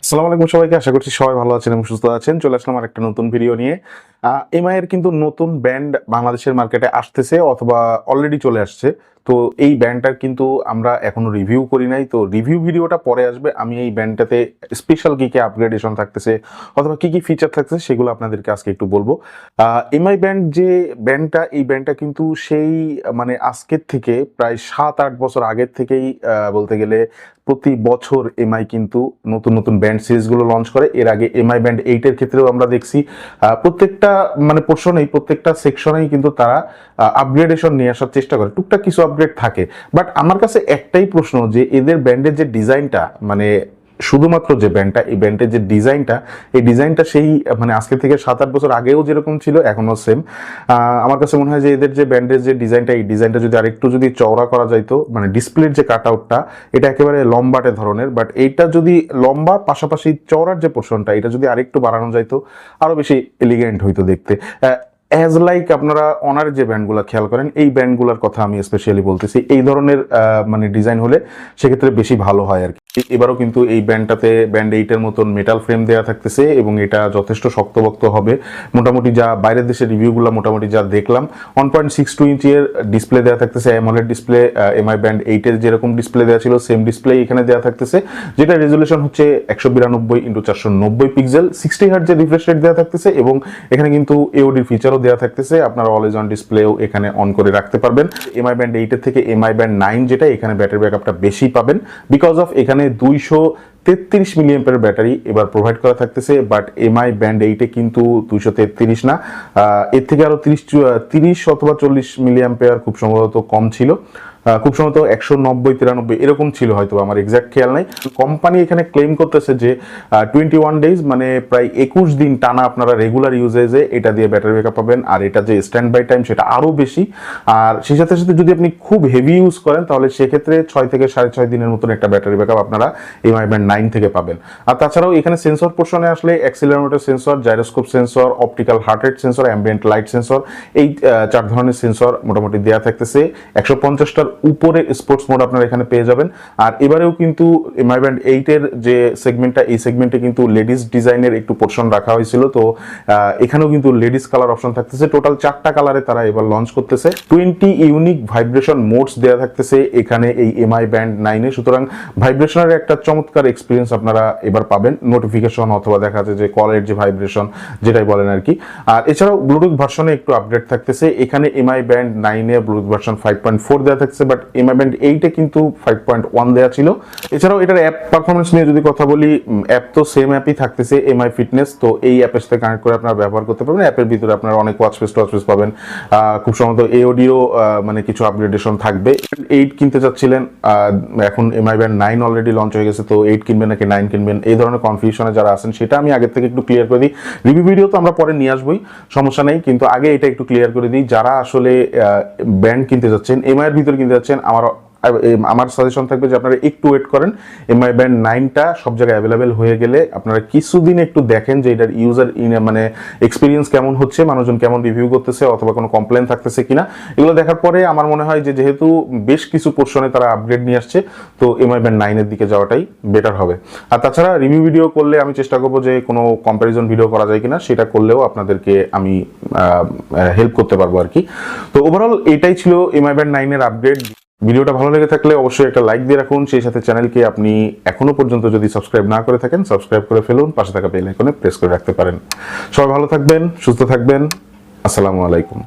আসসালামু আলাইকুম সবাইকে, আশা করছি সবাই ভালো আছেন এবং সুস্থ আছেন। চলে আসলাম আর একটা নতুন ভিডিও নিয়ে। এমআই এর কিন্তু নতুন ব্র্যান্ড বাংলাদেশের মার্কেটে আসতেছে অথবা অলরেডি চলে আসছে। তো এই ব্র্যান্ডটার কিন্তু আমরা এখনো রিভিউ করি নাই, তো রিভিউ ভিডিওটা পরে আসবে। আমি এই ব্র্যান্ডটাতে স্পেশাল কি কি আপগ্রেডেশন থাকতেছে অথবা কি কি ফিচার থাকতেছে সেগুলো আপনাদেরকে আজকে একটু বলবো। এমআই ব্র্যান্ড যে ব্র্যান্ডটা, এই ব্র্যান্ডটা কিন্তু সেই মানে আজকের থেকে প্রায় 7-8 বছর আগের থেকেই বলতে গেলে প্রতি বছর এমআই কিন্তু নতুন নতুন ব্র্যান্ড সিরিজগুলো লঞ্চ করে। এর আগে এমআই ব্র্যান্ড 8 এর ক্ষেত্রেও আমরা দেখছি প্রত্যেকটা মানে পোর্শনেই, প্রত্যেকটা সেকশনেই কিন্তু তারা আপগ্রেডেশন নিয়ে আসার চেষ্টা করে। টুকটাক কিছু আপগ্রেড থাকে, বাট আমার কাছে একটাই প্রশ্ন যে এদের ব্র্যান্ডের যে ডিজাইনটা, মানে শুধুমাত্র যে ব্র্যান্ডটা, এই ব্র্যান্ডের যে ডিজাইনটা, এই ডিজাইনটা সেই মানে আজকে থেকে 7-8 বছর আগেও যেরকম ছিল এখনো সেম। আমার কাছে মনে হয় যে এদের যে ব্র্যান্ডের যে ডিজাইনটা, এই ডিজাইনটা যদি আরেকটু যদি চওড়া করা যাইতো, মানে ডিসপ্লের যে কাট আউটটা এটা একেবারে লম্বাটে ধরনের, বাট এইটা যদি লম্বা পাশাপাশি চওড়ার যে পোর্শনটা এটা যদি আরেকটু বাড়ানো যাইতো আরো বেশি এলিগেন্ট হইতো দেখতে। অ্যাজ লাইক আপনারা অনারের যে ব্র্যান্ডগুলো খেয়াল করেন, এই ব্র্যান্ডগুলোর কথা আমি স্পেশালি বলতেছি। এই ধরনের মানে ডিজাইন হলে সেক্ষেত্রে বেশি ভালো হয় আর কি। এবারও কিন্তু এই ব্র্যান্ডটাতে ব্র্যান্ড 8 এর মতন মেটাল ফ্রেম দেওয়া থাকতেছে এবং এটা যথেষ্ট শক্তপোক্ত হবে। মোটামুটি যা বাইরের দেশের রিভিউগুলো মোটামুটি যা দেখলাম, 1.62 ইঞ্চি এর ডিসপ্লে দেওয়া থাকতেছে, অ্যামোলেড ডিসপ্লে। এমআই ব্র্যান্ড 8 এর যেরকম ডিসপ্লে দেওয়া ছিল সেম ডিসপ্লে এখানে দেওয়া থাকতেছে, যেটা রেজলিউশন হচ্ছে 192x490 পিক্সেল, 60 হার্টজ এর রিফ্রেশ রেট দেওয়া থাকতেছে এবং এখানে কিন্তু এওডির ফিচারও দেওয়া থাকতেছে। আপনারা অলওয়েজ অন ডিসপ্লেও এখানে অন করে রাখতে পারবেন। এমআই ব্র্যান্ড 8 এর থেকে এমআই ব্র্যান্ড 9 যেটা, এখানে ব্যাটারি ব্যাকআপটা বেশি পাবেন, বিকজ অফ এখানে 233 মিলিঅ্যাম্পিয়ার ব্যাটারি এবার প্রোভাইড করা থাকতেছে। বাট এমআই ব্র্যান্ড 8 এ কিন্তু 233 না, এর থেকে আরো 30 অথবা 40 মিলিঅ্যাম্পিয়ার খুব সম্ভবত কম ছিল। খুব সম্ভবত 190-93 এরকম ছিল, হয়তো আমার এক্সাক্ট খেয়াল নাই। কোম্পানি এখানে ক্লেম করতেছে যে 21 ডেজ মানে প্রায় 21 দিন টানা আপনারা রেগুলার ইউজেজে এটা দিয়ে ব্যাটারি ব্যাকআপ পাবেন, আর এটা যে স্ট্যান্ড বাই টাইম সেটা আরও বেশি। আর সেই সাথে সাথে যদি আপনি খুব হেভি ইউজ করেন তাহলে সেক্ষেত্রে 6 থেকে 6.5 দিনের মতন একটা ব্যাটারি ব্যাকআপ আপনারা এমআই ব্র্যান্ড 9 থেকে পাবেন। আর তাছাড়াও এখানে সেন্সর পোর্শনে আসলে accelerometer sensor, gyroscope sensor, optical heart rate sensor, ambient light sensor, এই 4 ধরনের সেন্সর মোটামুটি দেওয়া থাকতেছে। 150টার উপরে স্পোর্টস মোড আপনারা এখানে পেয়ে যাবেন। আর এবারেও কিন্তু এমআই ব্র্যান্ড 8 এর যে সেগমেন্টটা, এই সেগমেন্টে কিন্তু লেডিস ডিজাইনের একটু পোর্শন রাখা হয়েছিল, তো এখানেও কিন্তু লেডিস কালার অপশন থাকতেছে। টোটাল 4টা কালারে তারা এবার লঞ্চ করতেছে। 20 ইউনিক ভাইব্রেশন মোডস দেওয়া থাকতেছে এখানে এই এমআই ব্র্যান্ড 9 এ। সুতরাং ভাইব্রেশনের একটা চমৎকার এক্সপিরিয়েন্স আপনারা এবার পাবেন, নোটিফিকেশন অথবা দেখা যাচ্ছে যে কলের যে ভাইব্রেশন যেটাই বলেন আর কি। আর এছাড়াও ব্লুটুথ ভার্সনে একটু আপডেট থাকতেছে। এখানে এমআই ব্র্যান্ড 9 এ ব্লুটুথ ভার্সন 5.4 দেওয়া থাকছে, বাট এমআই ব্র্যান্ড 8 এ কিন্তু 5.1 দেওয়া ছিল। এছাড়াও এটার অ্যাপ পারফরমেন্স নিয়ে যদি কথা বলি, অ্যাপ তো সেম অ্যাপই থাকতেছে, এমআই ফিটনেস। তো এই অ্যাপের সাথে কানেক্ট করে আপনারা ব্যবহার করতে পারবেন। অ্যাপের ভিতরে আপনারা অনেক ওয়াচ ফেস পাবেন। খুব সম্ভবত এওডিও মানে কিছু আপগ্রেডেশন থাকবে। 8 কিনতে চাচ্ছিলেন, এখন এমআই ব্র্যান্ড 9 অলরেডি লঞ্চ হয়ে গেছে, তো 8 কিনবেন নাকি 9 কিনবেন, এই ধরনের কনফিউশনে যারা আছেন সেটা আমি আগের থেকে একটু ক্লিয়ার করে দিই। রিভিউ ভিডিও তো আমরা পরে নিয়ে আসবোই, সমস্যা নেই, কিন্তু আগে এটা একটু ক্লিয়ার করে দিই। যারা আসলে ব্র্যান্ড কিনতে যাচ্ছেন, এমআই এর ভিতরে কিনতে যাচ্ছেন, আমার সাজেশন থাকবে যে আপনারা একটু ওয়েট করেন। এমআই ব্র্যান্ড 9টা সব জায়গায় অ্যাভেলেবেল হয়ে গেলে আপনারা কিছুদিন একটু দেখেন যে এটার ইউজার মানে এক্সপিরিয়েন্স কেমন হচ্ছে, মানুষজন কেমন রিভিউ করতেছে অথবা কোনো কমপ্লেন থাকতেছে কিনা। এগুলো দেখার পরে আমার মনে হয় যে যেহেতু বেশ কিছু পোর্শনে তারা আপগ্রেড নিয়ে আসছে, তো এমআই ব্র্যান্ড 9 এর দিকে যাওয়াটাই বেটার হবে। আর তাছাড়া রিভিউ ভিডিও করলে আমি চেষ্টা করবো যে কোনো কম্প্যারিজন ভিডিও করা যায় কিনা, সেটা করলেও আপনাদেরকে আমি হেল্প করতে পারবো আর কি। তো ওভারঅল এটাই ছিল এমআই ব্র্যান্ড 9 এর আপগ্রেড। ভিডিওটা ভালো লেগে থাকলে অবশ্যই একটা লাইক দিয়ে রাখুন। সেই সাথে চ্যানেলকে আপনি এখনো পর্যন্ত যদি সাবস্ক্রাইব না করে থাকেন, সাবস্ক্রাইব করে ফেলুন, পাশে থাকা বেল আইকনে প্রেস করে রাখতে পারেন। সবাই ভালো থাকবেন, সুস্থ থাকবেন। আসসালামু আলাইকুম।